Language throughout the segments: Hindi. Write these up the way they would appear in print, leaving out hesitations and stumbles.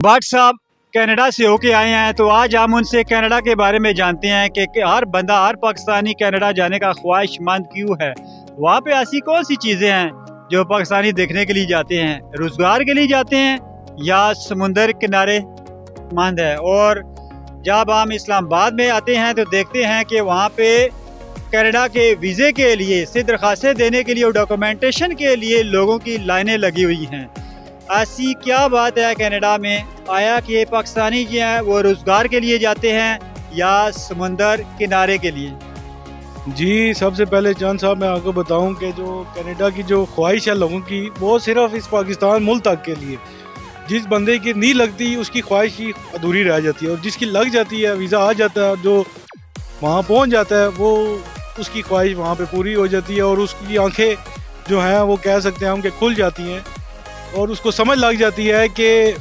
भट्ट साहब कनाडा से होके आए हैं, तो आज हम उनसे कनाडा के बारे में जानते हैं कि हर बंदा, हर पाकिस्तानी कनाडा जाने का ख्वाहिशमंद क्यों है। वहाँ पे ऐसी कौन सी चीज़ें हैं जो पाकिस्तानी देखने के लिए जाते हैं? रोज़गार के लिए जाते हैं या समुंदर किनारे मंद है? और जब हम इस्लामाबाद में आते हैं तो देखते हैं कि वहाँ पे कनाडा के वीज़े के लिए से दरख्वास्तें देने के लिए और डॉक्यूमेंटेशन के लिए लोगों की लाइनें लगी हुई हैं। ऐसी क्या बात है कनाडा में आया कि पाकिस्तानी जो हैं वो रोज़गार के लिए जाते हैं या समुंदर किनारे के लिए? जी, सबसे पहले चांद साहब मैं आपको बताऊं कि जो कनाडा की जो ख्वाहिश है लोगों की, वो सिर्फ इस पाकिस्तान मुल्क तक के लिए। जिस बंदे की नहीं लगती उसकी ख्वाहिश ही अधूरी रह जाती है, और जिसकी लग जाती है, वीज़ा आ जाता है, जो वहाँ पहुँच जाता है, वो उसकी ख्वाहिश वहाँ पे पूरी हो जाती है और उसकी आंखें जो हैं वो कह सकते हैं हम कि खुल जाती हैं, और उसको समझ लग जाती है कि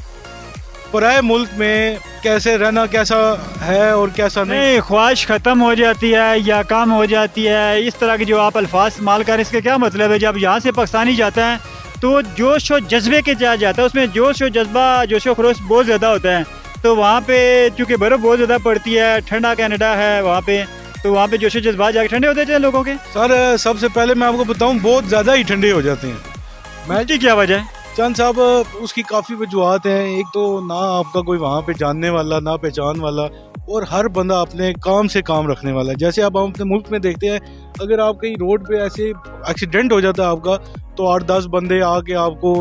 पराए मुल्क में कैसे रहना कैसा है और कैसा नहीं। ख्वाहिश ख़त्म हो जाती है या कम हो जाती है, इस तरह के जो आप अल्फाज इस्तेमाल करें, इसका क्या मतलब है? जब यहाँ से पाकिस्तानी जाता है तो जोश और जज्बे के साथ जाता है, उसमें जोश और जज्बा, जोश और खरोश बहुत ज़्यादा होता है। तो वहाँ पे चूँकि बर्फ़ बहुत ज़्यादा पड़ती है, ठंडा कनाडा है वहाँ पे, तो वहाँ पे जोश और जज्बा जाके ठंडे होते हैं लोगों के। सर सबसे पहले मैं आपको बताऊं, बहुत ज़्यादा ही ठंडे हो जाते हैं। मैं जी क्या वजह है? चंद साहब, उसकी काफ़ी वजूहत हैं। एक तो ना आपका कोई वहाँ पे जानने वाला, ना पहचान वाला, और हर बंदा अपने काम से काम रखने वाला है। जैसे आप अपने मुल्क में देखते हैं, अगर आप कहीं रोड पे ऐसे एक्सीडेंट हो जाता है आपका, तो 8-10 बंदे आके आपको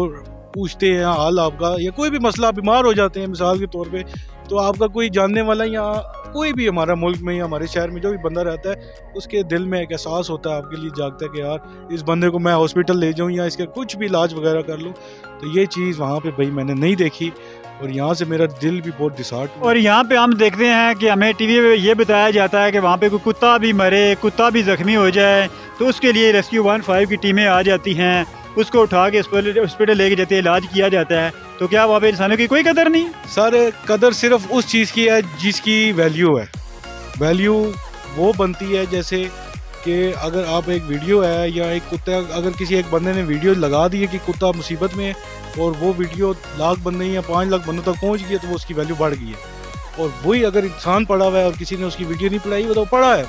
पूछते हैं हाल आपका, या कोई भी मसला, बीमार हो जाते हैं मिसाल के तौर पे, तो आपका कोई जानने वाला या कोई भी हमारा मुल्क में या हमारे शहर में जो भी बंदा रहता है, उसके दिल में एक एहसास होता है, आपके लिए जागता है कि यार इस बंदे को मैं हॉस्पिटल ले जाऊं या इसके कुछ भी इलाज वगैरह कर लूं। तो ये चीज़ वहाँ पे भाई मैंने नहीं देखी, और यहाँ से मेरा दिल भी बहुत डिसहार्ट हुआ। और यहाँ पे हम देखते हैं कि हमें टीवी पे ये बताया जाता है कि वहाँ पे कोई कुत्ता भी मरे, कुत्ता भी जख्मी हो जाए, तो उसके लिए रेस्क्यू 15 की टीमें आ जाती हैं, उसको उठा के हॉस्पिटल लेके जाते हैं, इलाज किया जाता है। तो क्या वहाँ पे इंसानों की कोई कदर नहीं? सर कदर सिर्फ उस चीज़ की है जिसकी वैल्यू है। वैल्यू वो बनती है जैसे कि अगर आप एक वीडियो है या एक कुत्ता, अगर किसी एक बंदे ने वीडियो लगा दी है कि कुत्ता मुसीबत में है, और वो वीडियो लाख बंदे या 5 लाख बंदों तक पहुंच गई है, तो वो उसकी वैल्यू बढ़ गई है। और वही अगर इंसान पड़ा हुआ है और किसी ने उसकी वीडियो नहीं पढ़ाई, वो तो पड़ा है।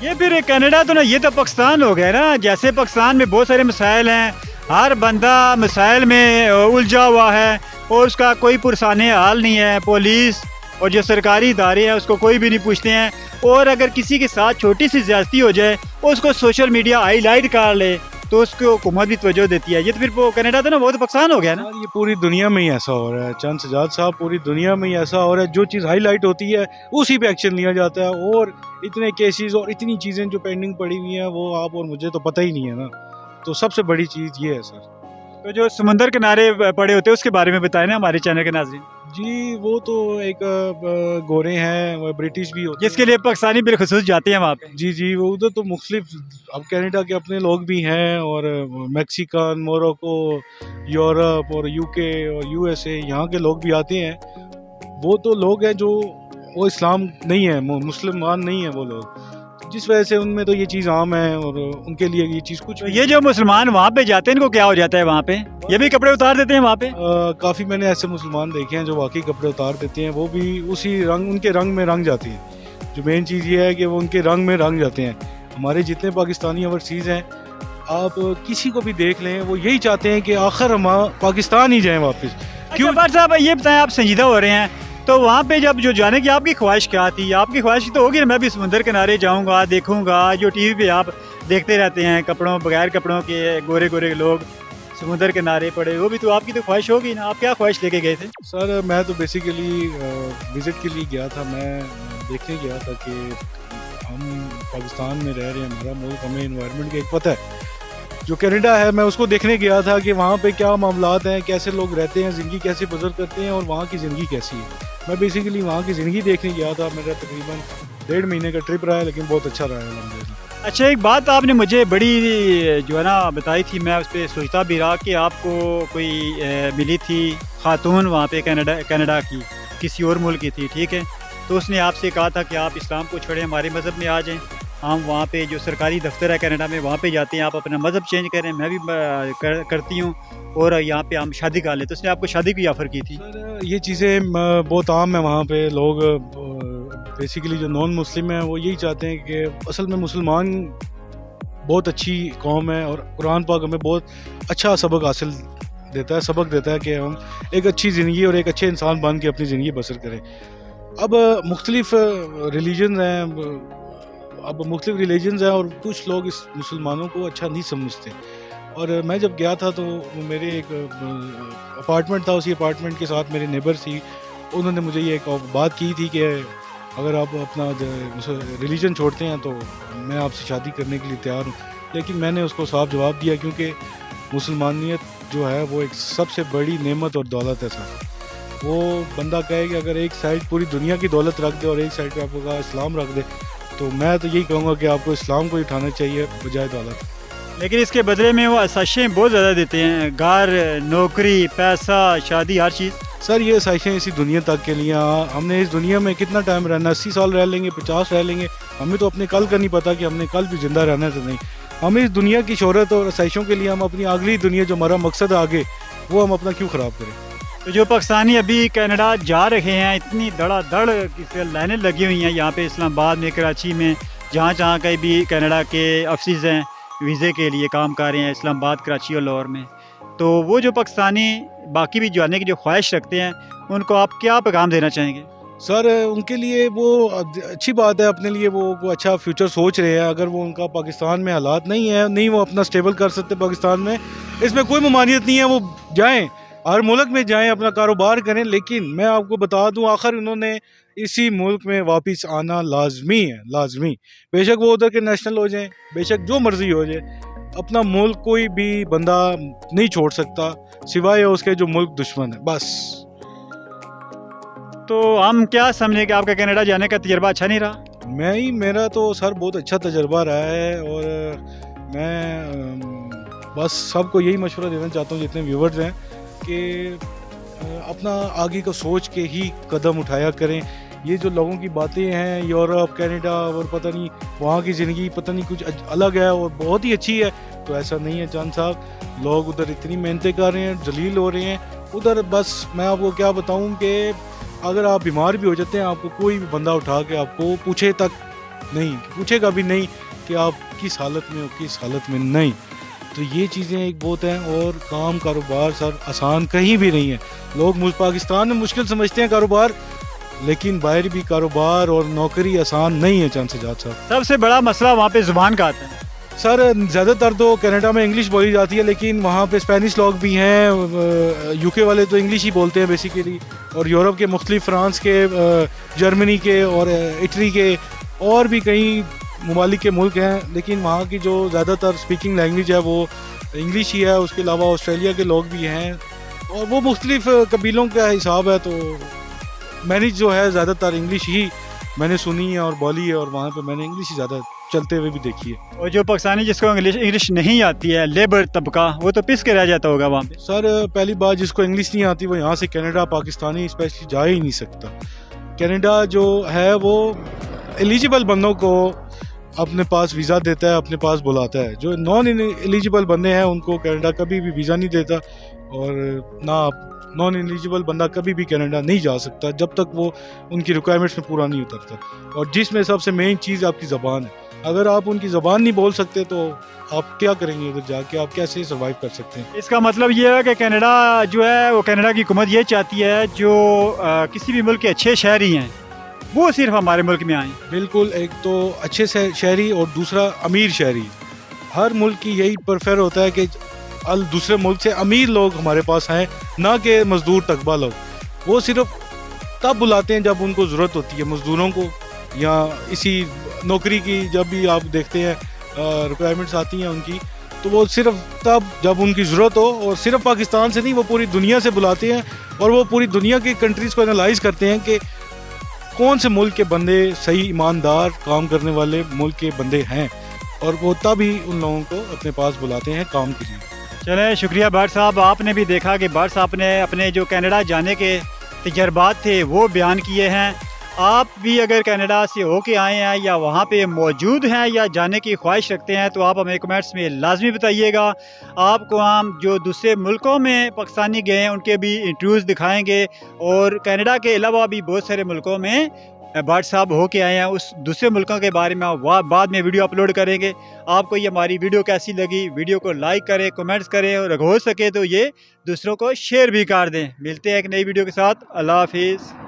ये फिर कनाडा तो ना, ये तो पाकिस्तान हो गया ना। जैसे पाकिस्तान में बहुत सारे मसाइल हैं, हर बंदा मसाइल में उलझा हुआ है और उसका कोई पुरसाने हाल नहीं है। पुलिस और जो सरकारी इदारे हैं उसको कोई भी नहीं पूछते हैं, और अगर किसी के साथ छोटी सी ज्यादती हो जाए उसको सोशल मीडिया हाईलाइट कर ले तो उसको हुकूमत भी तवज्जो देती है। ये तो फिर वो कनाडा तो ना, वो तो पाकिस्तान हो गया ना। ये पूरी दुनिया में ही ऐसा हो रहा है चंद सजाद साहब, पूरी दुनिया में ही ऐसा हो रहा है। जो चीज़ हाईलाइट होती है उसी पे एक्शन लिया जाता है, और इतने केसेस और इतनी चीज़ें जो पेंडिंग पड़ी हुई हैं वो आप और मुझे तो पता ही नहीं है ना। तो सबसे बड़ी चीज़ ये है सर। तो जो समुंदर किनारे पड़े होते हैं उसके बारे में बताएं ना हमारे चैनल के नाज़रीन। जी, वो तो एक गोरे हैं, वो ब्रिटिश भी होते जिसके लिए पाकिस्तानी बिलखुसूस जाते हैं वहाँ पे। जी जी, वो उधर तो मुख्तलिफ, अब कनाडा के अपने लोग भी हैं, और मैक्सिकन, मोरक्को, यूरोप और यूके और यूएसए, यहाँ के लोग भी आते हैं। वो तो लोग हैं जो वो इस्लाम नहीं है, मुसलमान नहीं है वो लोग, जिस वजह से उनमें तो ये चीज़ आम है, और उनके लिए ये चीज़ कुछ तो ये जो मुसलमान वहाँ पे जाते हैं, इनको क्या हो जाता है वहाँ पे? ये भी कपड़े उतार देते हैं वहाँ पे? काफ़ी मैंने ऐसे मुसलमान देखे हैं जो वाकई कपड़े उतार देते हैं, वो भी उसी रंग, उनके रंग में रंग जाती हैं। जो मेन चीज़ ये है कि वो उनके रंग में रंग जाते हैं। हमारे जितने पाकिस्तानी ओवरसीज़ हैं, आप किसी को भी देख लें, वो यही चाहते हैं कि आखिर हम पाकिस्तान ही जाएँ वापस। क्यों भट्ट साहब ये बताएं, आप संजीदा हो रहे हैं, तो वहाँ पे जब जो जाने की आपकी ख्वाहिश क्या थी? आपकी ख्वाहिश तो होगी ना, मैं भी समुंदर किनारे जाऊँगा, देखूँगा। जो टीवी पे आप देखते रहते हैं, कपड़ों बगैर कपड़ों के गोरे गोरे लोग समुंदर किनारे पड़े, वो भी तो आपकी तो ख्वाहिश होगी ना। आप क्या ख्वाहिश लेके गए थे? सर मैं तो बेसिकली विज़िट के लिए गया था। मैं देखने गया था कि हम पाकिस्तान में रह रहे हैं, हमारा मुल्क, हमें इन्वायरमेंट का एक पता है। जो कनाडा है, मैं उसको देखने गया था कि वहाँ पे क्या मामलात हैं, कैसे लोग रहते हैं, ज़िंदगी कैसे बसर करते हैं, और वहाँ की ज़िंदगी कैसी है। मैं बेसिकली वहाँ की ज़िंदगी देखने गया था। मेरा तकरीबन 1.5 महीने का ट्रिप रहा है, लेकिन बहुत अच्छा रहा है अल्हम्दुलिल्लाह। अच्छा, एक बात आपने मुझे बड़ी जो है ना बताई थी, मैं उस पर सोचता भी रहा कि आपको कोई मिली थी खातून वहाँ पे कनाडा की, किसी और मुल्क की थी, ठीक है? तो उसने आपसे कहा था कि आप इस्लाम को छोड़ें, हमारे मज़हब में आ जाएं। हम वहाँ पे जो सरकारी दफ्तर है कनाडा में वहाँ पे जाते हैं, आप अपना मज़हब चेंज करें, मैं भी करती हूँ, और यहाँ पे हम शादी कर लें, तो उसने आपको शादी की ऑफ़र की थी? सर ये चीज़ें बहुत आम है वहाँ पे। लोग बेसिकली जो नॉन मुस्लिम हैं वो यही चाहते हैं कि असल में मुसलमान बहुत अच्छी कौम है और कुरान पाक हमें बहुत अच्छा सबक देता है कि हम एक अच्छी ज़िंदगी और एक अच्छे इंसान बन के अपनी ज़िंदगी बसर करें। अब मुख्तलिफ रिलीजन हैं और कुछ लोग इस मुसलमानों को अच्छा नहीं समझते। और मैं जब गया था तो मेरे एक अपार्टमेंट था, उसी अपार्टमेंट के साथ मेरे नेबर थी, उन्होंने मुझे ये एक बात की थी कि अगर आप अपना रिलीजन छोड़ते हैं तो मैं आपसे शादी करने के लिए तैयार हूँ। लेकिन मैंने उसको साफ जवाब दिया, क्योंकि मुसलमानियत जो है वो एक सबसे बड़ी नेमत और दौलत है सर। वो बंदा कहे कि अगर एक साइड पूरी दुनिया की दौलत रख दे और एक साइड पे आपको इस्लाम रख दे, तो मैं तो यही कहूँगा कि आपको इस्लाम को ही उठाना चाहिए बजाय दौलत। लेकिन इसके बदले में वो आसाइशें बहुत ज़्यादा देते हैं, घर, नौकरी, पैसा, शादी, हर चीज़। सर ये आसाइशें इसी दुनिया तक के लिए। हमने इस दुनिया में कितना टाइम रहना, 80 साल रह लेंगे, 50 रह लेंगे, हमें तो अपने कल का नहीं पता कि हमने कल भी ज़िंदा रहना है तो नहीं। हम इस दुनिया की शोहरत और आसाइशों के लिए हम अपनी अगली दुनिया जो हमारा मकसद है आगे, वो हम अपना क्यों ख़राब करें। तो जो पाकिस्तानी अभी कनाडा जा रहे हैं, इतनी धड़ाधड़ लाइनें लगी हुई हैं यहाँ पे इस्लामाबाद में, कराची में, जहाँ कहीं भी कनाडा के ऑफिस हैं वीज़े के लिए काम कर रहे हैं, इस्लामाबाद, कराची और लाहौर में। तो वो जो पाकिस्तानी बाकी भी जाने की जो ख्वाहिश रखते हैं, उनको आप क्या पैगाम देना चाहेंगे? सर उनके लिए वो अच्छी बात है, अपने लिए वो अच्छा फ्यूचर सोच रहे हैं। अगर वो उनका पाकिस्तान में हालात नहीं वो अपना स्टेबल कर सकते पाकिस्तान में, इसमें कोई ममानियत नहीं है, वो जाएं, हर मुल्क में जाएं, अपना कारोबार करें। लेकिन मैं आपको बता दूं, आखिर उन्होंने इसी मुल्क में वापस आना लाजमी है, लाजमी। बेशक वो उधर के नेशनल हो जाएं, बेशक जो मर्जी हो जाए, अपना मुल्क कोई भी बंदा नहीं छोड़ सकता सिवाय उसके जो मुल्क दुश्मन है, बस। तो हम क्या समझें कि आपका कनाडा जाने का तजर्बा अच्छा नहीं रहा? मेरा तो सर बहुत अच्छा तजर्बा रहा है, और मैं बस सबको यही मशवरा देना चाहता हूँ जितने व्यूवर्स हैं कि अपना आगे का सोच के ही कदम उठाया करें। ये जो लोगों की बातें हैं यूरोप, कनाडा और पता नहीं वहाँ की ज़िंदगी पता नहीं कुछ अलग है और बहुत ही अच्छी है, तो ऐसा नहीं है चांद साहब। लोग उधर इतनी मेहनतें कर रहे हैं, जलील हो रहे हैं उधर। बस मैं आपको क्या बताऊँ कि अगर आप बीमार भी हो जाते हैं, आपको कोई भी बंदा उठा के आपको पूछेगा भी नहीं कि आप किस हालत में हो, किस हालत में नहीं। तो ये चीज़ें एक बहुत हैं। और काम कारोबार सर आसान कहीं भी नहीं है। लोग पाकिस्तान में मुश्किल समझते हैं कारोबार, लेकिन बाहर भी कारोबार और नौकरी आसान नहीं है चांद सजाद साहब। सबसे बड़ा मसला वहाँ पे ज़ुबान का आता है सर। ज़्यादातर तो कनाडा में इंग्लिश बोली जाती है, लेकिन वहाँ पे स्पेनिश लोग भी हैं। यूके वाले तो इंग्लिश ही बोलते हैं बेसिकली, और यूरोप के मुख्तलिफ, फ्रांस के, जर्मनी के और इटली के और भी कई ममालिक के मुल्क हैं, लेकिन वहाँ की जो ज़्यादातर स्पीकिंग लैंग्वेज है वो इंग्लिश ही है। उसके अलावा ऑस्ट्रेलिया के लोग भी हैं और वो मुख्तलिफ कबीलों का हिसाब है। तो मैंने जो है ज़्यादातर इंग्लिश ही मैंने सुनी है और बोली है, और वहाँ पे मैंने इंग्लिश ही ज़्यादा चलते हुए भी देखी है। और जो पाकिस्तानी जिसको इंग्लिश नहीं आती है, लेबर तबका, वो तो पिस के रह जाता होगा वहाँ पे। सर पहली बात, जिसको इंग्लिश नहीं आती वो यहाँ से कनाडा, पाकिस्तानी स्पेशली जा ही नहीं सकता। कनाडा जो है वो एलिजिबल बंदों को अपने पास वीज़ा देता है, अपने पास बुलाता है। जो नॉन एलिजिबल बंदे हैं उनको कनाडा कभी भी वीज़ा नहीं देता, और ना नॉन एलिजिबल बंदा कभी भी कनाडा नहीं जा सकता जब तक वो उनकी रिक्वायरमेंट्स में पूरा नहीं उतरता। और जिसमें सबसे मेन चीज़ आपकी ज़बान है। अगर आप उनकी ज़बान नहीं बोल सकते तो आप क्या करेंगे उधर जाके, आप कैसे सर्वाइव कर सकते हैं? इसका मतलब ये है कि कनाडा जो है वो कनाडा की हुकूमत ये चाहती है जो किसी भी मुल्क के अच्छे शहरी हैं वो सिर्फ हमारे मुल्क में आएँ। बिल्कुल, एक तो अच्छे शहरी और दूसरा अमीर शहरी। हर मुल्क की यही प्रेफर होता है कि दूसरे मुल्क से अमीर लोग हमारे पास हैं, ना कि मज़दूर तकबा लोग। वो सिर्फ तब बुलाते हैं जब उनको ज़रूरत होती है मज़दूरों को, या इसी नौकरी की जब भी आप देखते हैं रिक्वायरमेंट्स आती हैं उनकी, तो वो सिर्फ तब जब उनकी ज़रूरत हो। और सिर्फ पाकिस्तान से नहीं, वो पूरी दुनिया से बुलाते हैं, और वो पूरी दुनिया की कंट्रीज़ को एनालाइज करते हैं कि कौन से मुल्क के बंदे सही ईमानदार काम करने वाले मुल्क के बंदे हैं, और वो तभी उन लोगों को अपने पास बुलाते हैं काम के लिए। चले, शुक्रिया भट्ट साहब। आपने भी देखा कि भट्ट साहब ने अपने जो कनाडा जाने के तजर्बात थे वो बयान किए हैं, आप भी अगर कनाडा से होके आए हैं या वहाँ पे मौजूद हैं या जाने की ख्वाहिश रखते हैं तो आप हमें कमेंट्स में लाजमी बताइएगा। आपको हम जो दूसरे मुल्कों में पाकिस्तानी गए हैं उनके भी इंटरव्यूज़ दिखाएंगे और कनाडा के अलावा भी बहुत सारे मुल्कों में भाट साहब होके आए हैं, उस दूसरे मुल्कों के बारे में बाद में वीडियो अपलोड करेंगे। आपको ये हमारी वीडियो कैसी लगी, वीडियो को लाइक करें, कमेंट्स करें और हो सके तो ये दूसरों को शेयर भी कर दें। मिलते हैं एक नई वीडियो के साथ। अल्लाह हाफिज़।